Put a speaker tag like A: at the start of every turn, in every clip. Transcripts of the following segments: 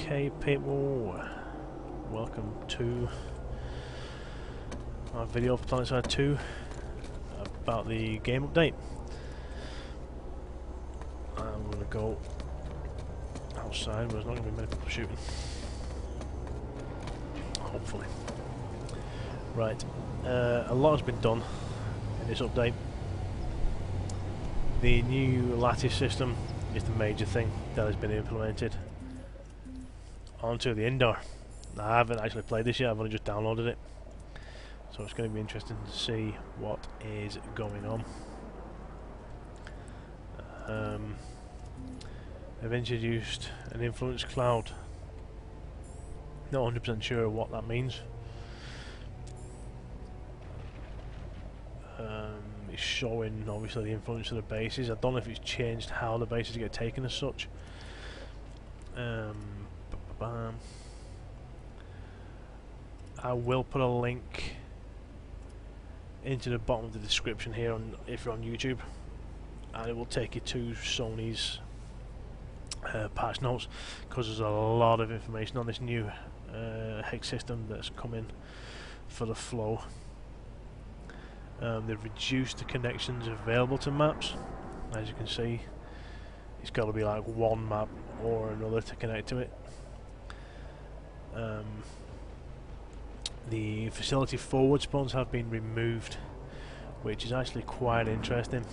A: Okay, people, welcome to our video for Planetside 2 about the game update. I'm going to go outside, but there's not going to be many people shooting. Hopefully. Right, a lot has been done in this update. The new lattice system is the major thing that has been implemented onto the indoor. Now, I haven't actually played this yet, I've only just downloaded it, so it's going to be interesting to see what is going on. They've introduced an influence cloud. Not 100% sure what that means. It's showing obviously the influence of the bases. I don't know if it's changed how the bases get taken as such. I will put a link into the bottom of the description here if you're on YouTube, and it will take you to Sony's patch notes, because there's a lot of information on this new hex system that's coming for the flow. They've reduced the connections available to maps. As you can see, it's got to be like one map or another to connect to it. The facility forward spawns have been removed, which is actually quite interesting.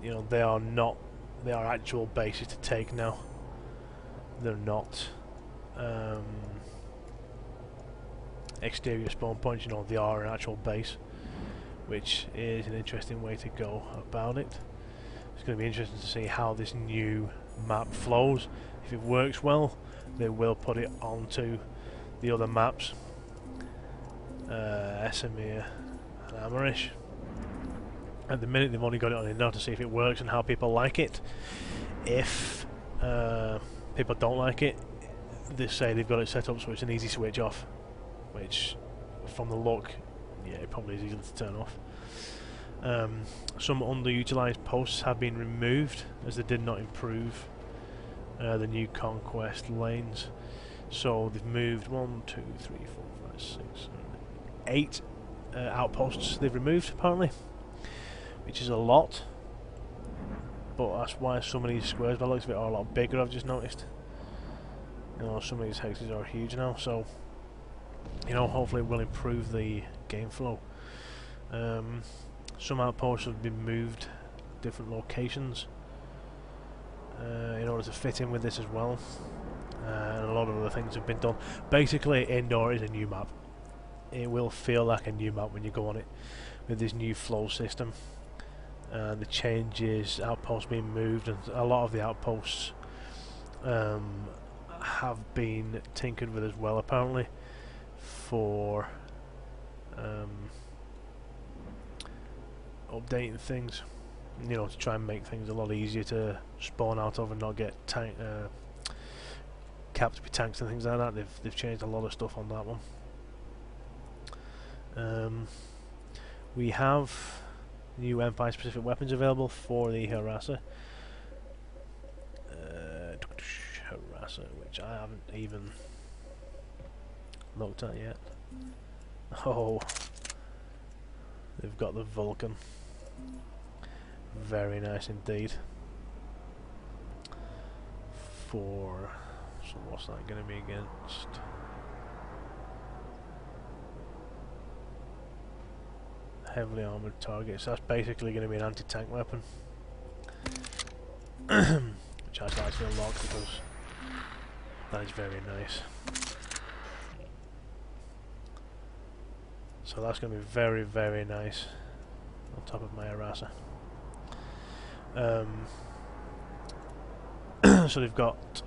A: You know, they are actual bases to take now. They're not exterior spawn points, you know, they are an actual base, which is an interesting way to go about it. It's going to be interesting to see how this new map flows. If it works well, they will put it onto the other maps, Esamir and Amarish. At the minute they've only got it on enough to see if it works and how people like it. If people don't like it, they say they've got it set up so it's an easy switch off, which from the look, yeah, it probably is easy to turn off. Some underutilized posts have been removed as they did not improve the new conquest lanes. So they've moved 1, 2, 3, 4, 5, 6, 7, 8 outposts they've removed apparently, which is a lot, but that's why some of these squares by the looks of it are a lot bigger. I've just noticed, you know, some of these hexes are huge now, so you know, hopefully it will improve the game flow. Some outposts have been moved different locations in order to fit in with this as well, and a lot of other things have been done. Basically, indoor is a new map. It will feel like a new map when you go on it with this new flow system. The changes, outposts being moved, and a lot of the outposts have been tinkered with as well apparently, for updating things, you know, to try and make things a lot easier to spawn out of and not get capped with tanks and things like that. They've changed a lot of stuff on that one. We have new Empire specific weapons available for the Harasser. Harasser, which I haven't even looked at yet. Oh, they've got the Vulcan. Very nice indeed. So what's that going to be against? Heavily armoured targets. That's basically going to be an anti-tank weapon, which I like to unlock because that is very nice. So that's going to be very, very nice on top of my Harasser. So they've got...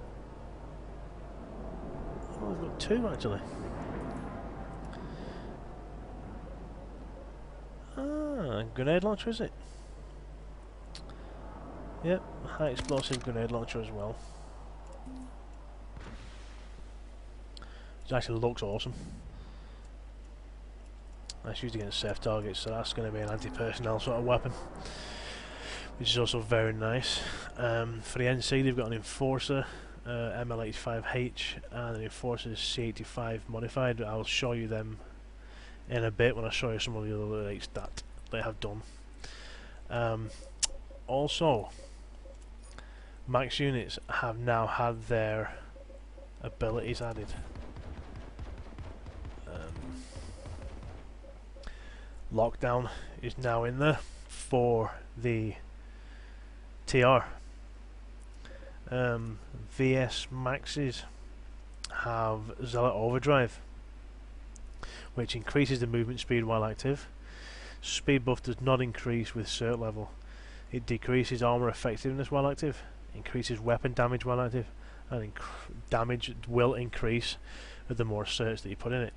A: oh, they've got two actually. Ah, grenade launcher is it? Yep, high explosive grenade launcher as well. It actually looks awesome. That's used against safe targets, so that's going to be an anti-personnel sort of weapon, which is also very nice. For the NC, they've got an Enforcer ML85H and an Enforcer C85 modified. I'll show you them in a bit when I show you some of the other rates that they have done. Also, max units have now had their abilities added. Lockdown is now in there for the TR. VS Maxes have Zealot Overdrive, which increases the movement speed while active. Speed buff does not increase with cert level. It decreases armor effectiveness while active, increases weapon damage while active, and damage will increase with the more certs that you put in it.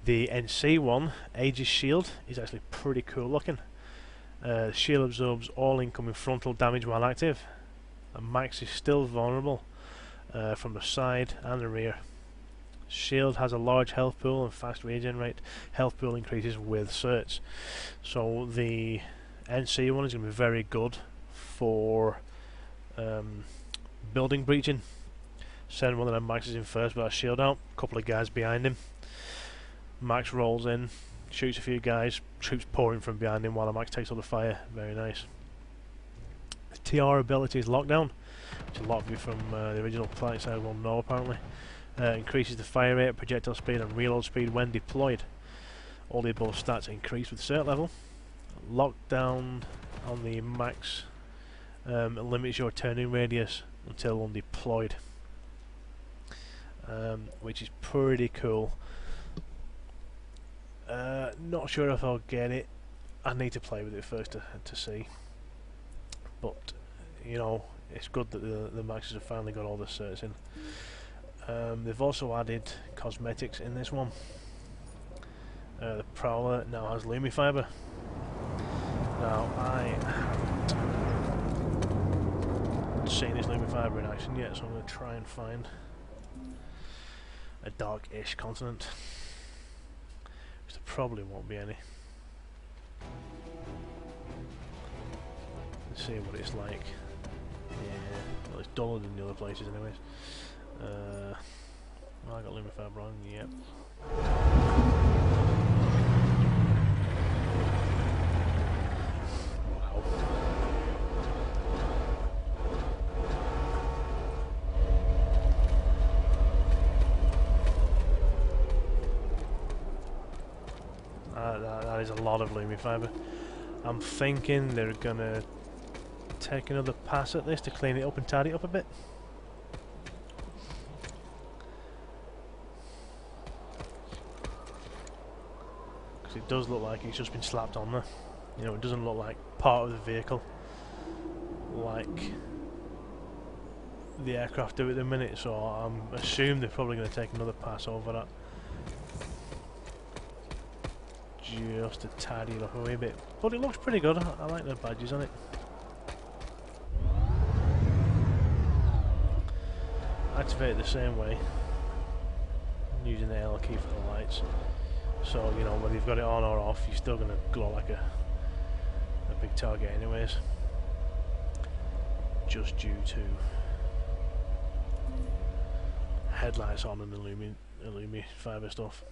A: The NC one, Aegis Shield, is actually pretty cool looking. Shield absorbs all incoming frontal damage while active, and Max is still vulnerable from the side and the rear. Shield has a large health pool and fast regen rate. Health pool increases with certs. So the NC one is going to be very good for building breaching. Send one of them Maxes in first with that shield out, a couple of guys behind him. Max rolls in, shoots a few guys, troops pouring from behind him while the Max takes all the fire. Very nice. The TR ability is Lockdown, which a lot of you from the original Planetside will know apparently. Increases the fire rate, projectile speed and reload speed when deployed. All the above stats increase with cert level. Lockdown on the Max limits your turning radius until undeployed, which is pretty cool. Not sure if I'll get it. I need to play with it first to see. But you know, it's good that the Maxes have finally got all the certs in. They've also added cosmetics in this one. The Prowler now has Lumifiber. Now I haven't seen this Lumifiber in action yet, so I'm going to try and find a dark-ish continent. There probably won't be any. Let's see what it's like. Yeah, well, it's duller than the other places anyways. I got Lumifiber on, yep. Wow. That is a lot of Lumifiber. I'm thinking they're gonna take another pass at this to clean it up and tidy it up a bit. Because it does look like it's just been slapped on there. You know, it doesn't look like part of the vehicle like the aircraft do at the minute, so I'm assuming they're probably going to take another pass over that. Just to tidy it up a wee bit, but it looks pretty good. I like the badges on it. Activate it the same way, using the L key for the lights. So you know, whether you've got it on or off, you're still going to glow like a big target, anyways. Just due to headlights on and the Lumifiber stuff.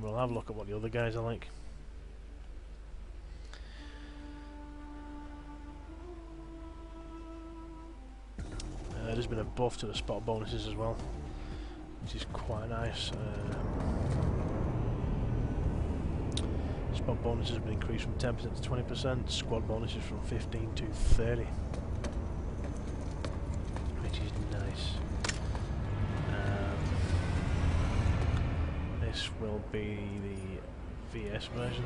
A: We'll have a look at what the other guys are like. There's been a buff to the spot bonuses as well, which is quite nice. Spot bonuses have been increased from 10% to 20%, squad bonuses from 15 to 30, which is nice. This will be the VS version.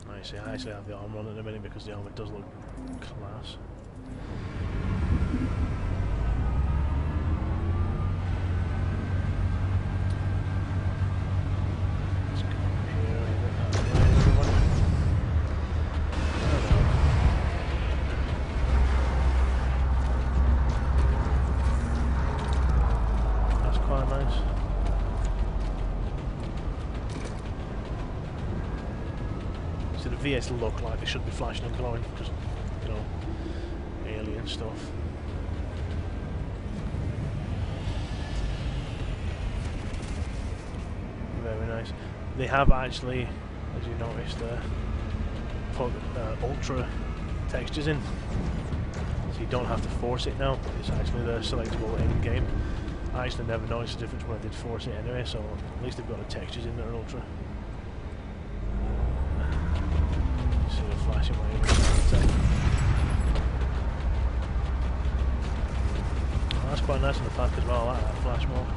A: I actually have the armor on in a minute because the armor does look class. Let's go here. That's quite nice. VS look like they should be flashing and glowing because, you know, alien stuff. Very nice. They have actually, as you noticed there, put ultra textures in, so you don't have to force it now. It's actually they're selectable in game. I actually never noticed the difference when I did force it anyway, so at least they've got the textures in that are ultra. See the flashing way. Oh, that's quite nice in the pack as well. I like that flash more.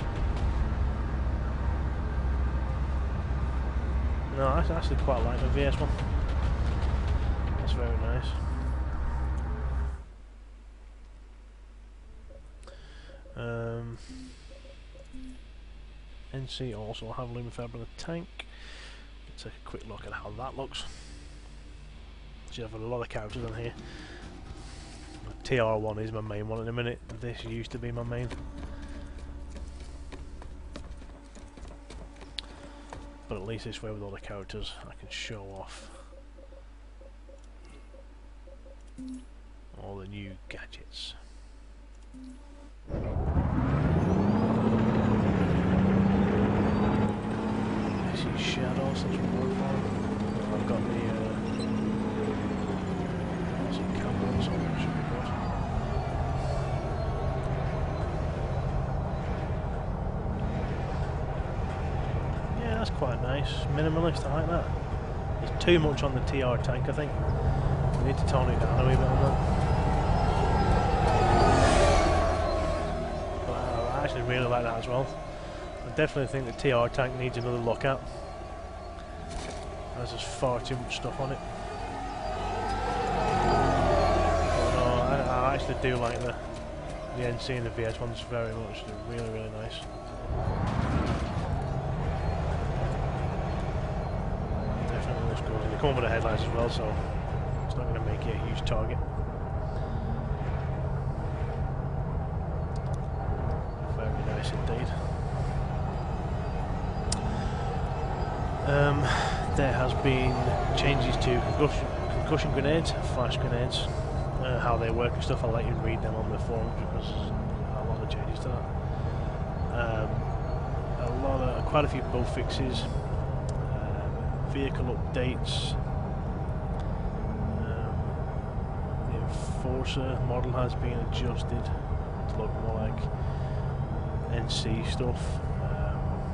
A: No, I actually quite like the VS one. That's very nice. NC also have Lumifab on the tank. Let's take a quick look at how that looks. So you have a lot of characters on here. TR1 is my main one at the minute. This used to be my main. But at least this way with all the characters I can show off all the new gadgets. I see shadows, that's what we're for. I've got the some cameras on, that should be good. Yeah, that's quite nice. Minimalist, I like that. There's too much on the TR tank, I think. We need to tone it down a wee bit on that. But I actually really like that as well. I definitely think the TR tank needs another look at. There's just far too much stuff on it. But no, I actually do like the NC and the VS ones very much. They're really, really nice. Definitely looks good. They come with the headlights as well, so it's not going to make it a huge target. Very nice indeed. There has been changes to concussion grenades, flash grenades, how they work and stuff. I'll let you read them on the forums because there's a lot of changes to that. Quite a few bug fixes, vehicle updates. The Enforcer model has been adjusted to look more like NC stuff.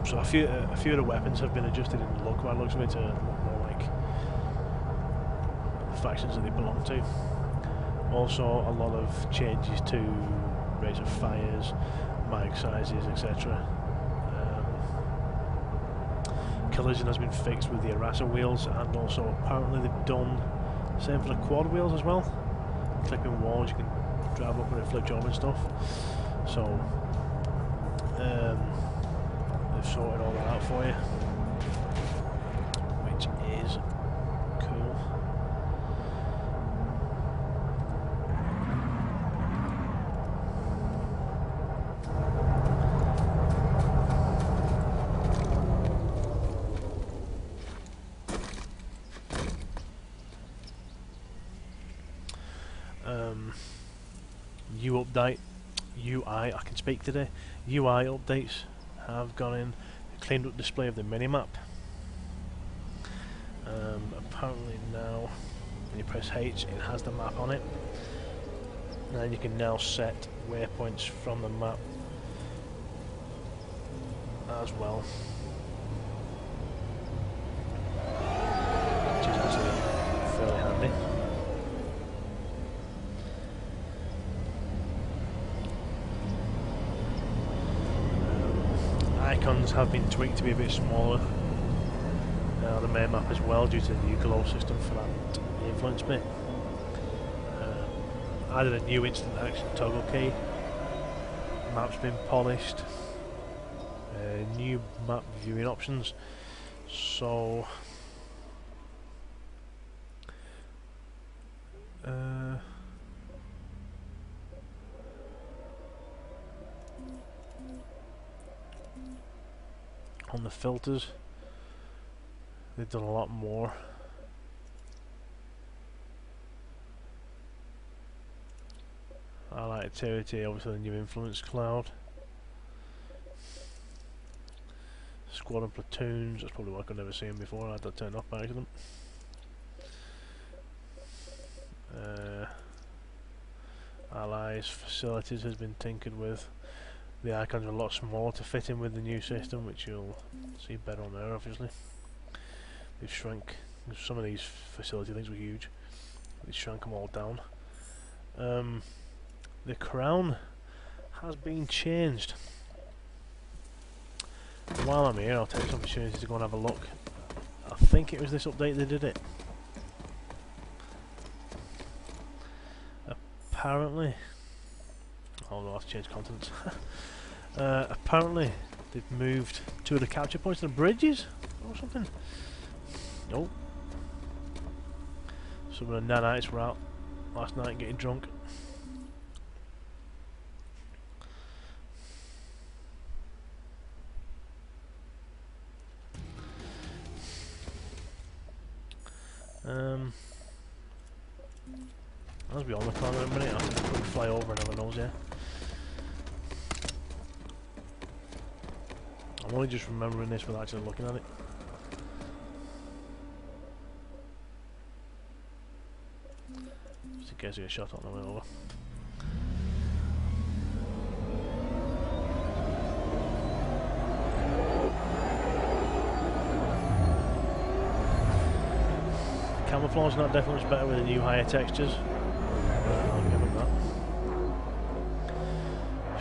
A: So a few of the weapons have been adjusted in look by the looks of it to look more like the factions that they belong to. Also a lot of changes to rates of fires, mag sizes, etc. Collision has been fixed with the Arasa wheels, and also apparently they've done the same for the quad wheels as well. Clipping walls, you can drive up and it flips over and stuff. So they've sorted all that out for you, which is cool. UI, I can speak today. UI updates have gone in, cleaned up display of the minimap. Apparently now, when you press H, it has the map on it. And you can now set waypoints from the map as well, which is actually fairly handy. Icons have been tweaked to be a bit smaller on the main map as well, due to the new glow system for that influence bit. Added a new instant action toggle key. Map's been polished. New map viewing options. So on the filters, they've done a lot more. activity, obviously the new influence cloud. Squad and platoons, that's probably what I could never see them before, I had that turned off by accident. Allies, facilities has been tinkered with. The icons are a lot smaller to fit in with the new system, which you'll see better on there obviously. They've shrunk, some of these facility things were huge, they've shrunk them all down. The crown has been changed. While I'm here, I'll take this opportunity to go and have a look. I think it was this update they did it. Apparently, oh no, I've changed contents. Apparently, they've moved two of the capture points to the bridges or something. Nope. Some of the nanites were out last night getting drunk. I'll be on the corner in a minute, I'll have to fly over and have a nose, yeah. I'm only just remembering this without actually looking at it. Just in case I get shot on the way over. Camouflage not definitely much better with the new higher textures. I'll give them that.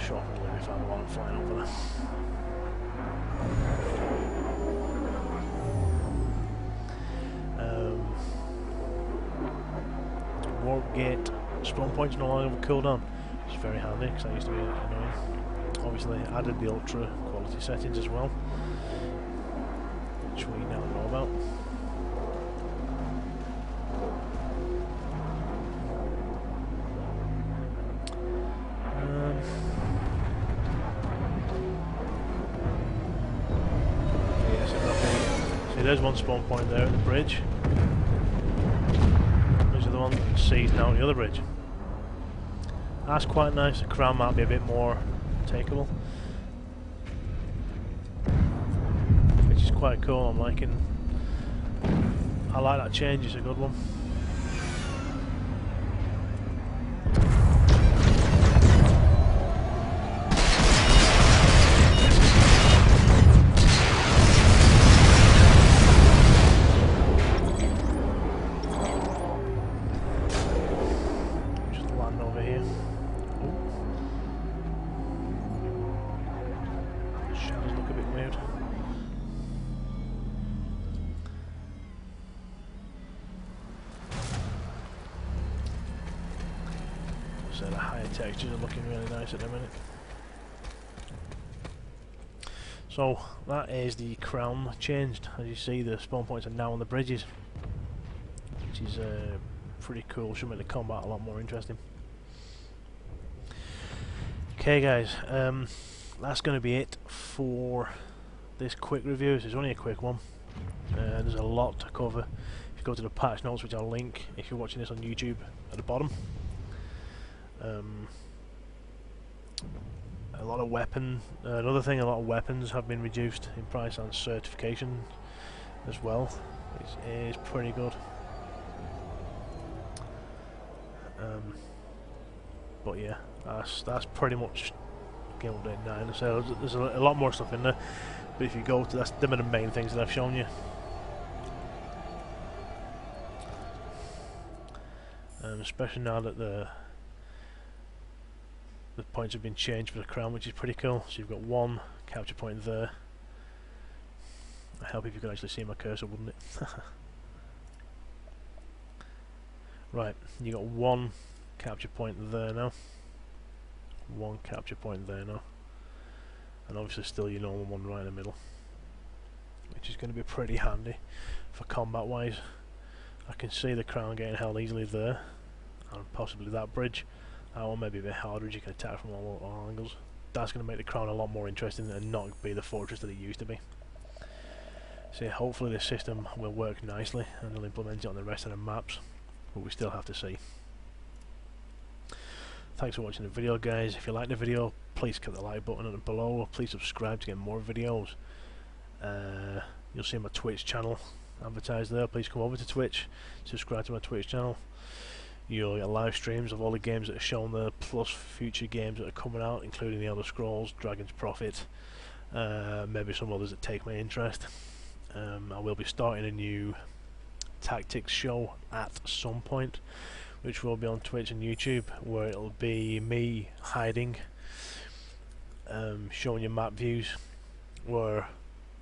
A: Shockingly, we found one flying over there. Warp gate spawn points no longer have a cooldown. It's very handy because that used to be annoying. Obviously, added the ultra quality settings as well, which we now know about. There's one spawn point there at the bridge. There's the other one. C's now at the other bridge. That's quite nice. The crown might be a bit more takeable, which is quite cool. I'm liking. I like that change. It's a good one. So the higher textures are looking really nice at the minute. So that is the crown changed. As you see, the spawn points are now on the bridges, which is pretty cool. Should make the combat a lot more interesting. Okay guys, that's going to be it for this quick review. This is only a quick one. There's a lot to cover. If you go to the patch notes, which I'll link if you're watching this on YouTube at the bottom. A lot of another thing, a lot of weapons have been reduced in price and certification as well, which is pretty good. But yeah, that's pretty much game update 9. So there's a lot more stuff in there, but if you go to them are the main things that I've shown you. Especially now that the points have been changed for the crown, which is pretty cool. So you've got one capture point there. I'd help if you could actually see my cursor, wouldn't it? Right, you got one capture point there now. One capture point there now. And obviously still your normal one right in the middle, which is going to be pretty handy for combat wise. I can see the crown getting held easily there, and possibly that bridge. That one may be a bit harder as you can attack from all angles. That's going to make the crown a lot more interesting and not be the fortress that it used to be. So yeah, hopefully this system will work nicely and they'll implement it on the rest of the maps, but we still have to see. thanks for watching the video, guys. If you like the video, please click the like button below. Please subscribe to get more videos. You'll see my Twitch channel advertised there. Please come over to Twitch, subscribe to my Twitch channel. You'll get live streams of all the games that are shown there, plus future games that are coming out, including the Elder Scrolls, Dragon's Prophet, maybe some others that take my interest. I will be starting a new tactics show at some point, which will be on Twitch and YouTube, where it'll be me hiding, showing you map views where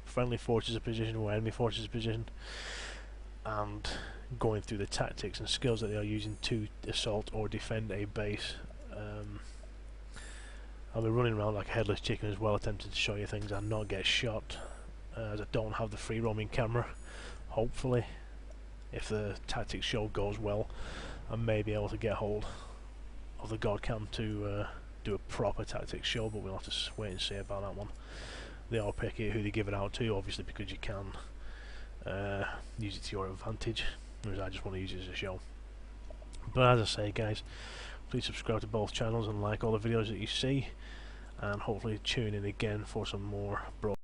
A: friendly forces are positioned, where enemy forces are positioned, and going through the tactics and skills that they are using to assault or defend a base. I'll be running around like a headless chicken as well, attempting to show you things and not get shot, as I don't have the free roaming camera. Hopefully, if the tactics show goes well, I may be able to get hold of the God Cam to do a proper tactics show, but we'll have to wait and see about that one. They are picky who they give it out to, obviously, because you can use it to your advantage, whereas I just want to use it as a show. But as I say, guys, please subscribe to both channels and like all the videos that you see, and hopefully tune in again for some more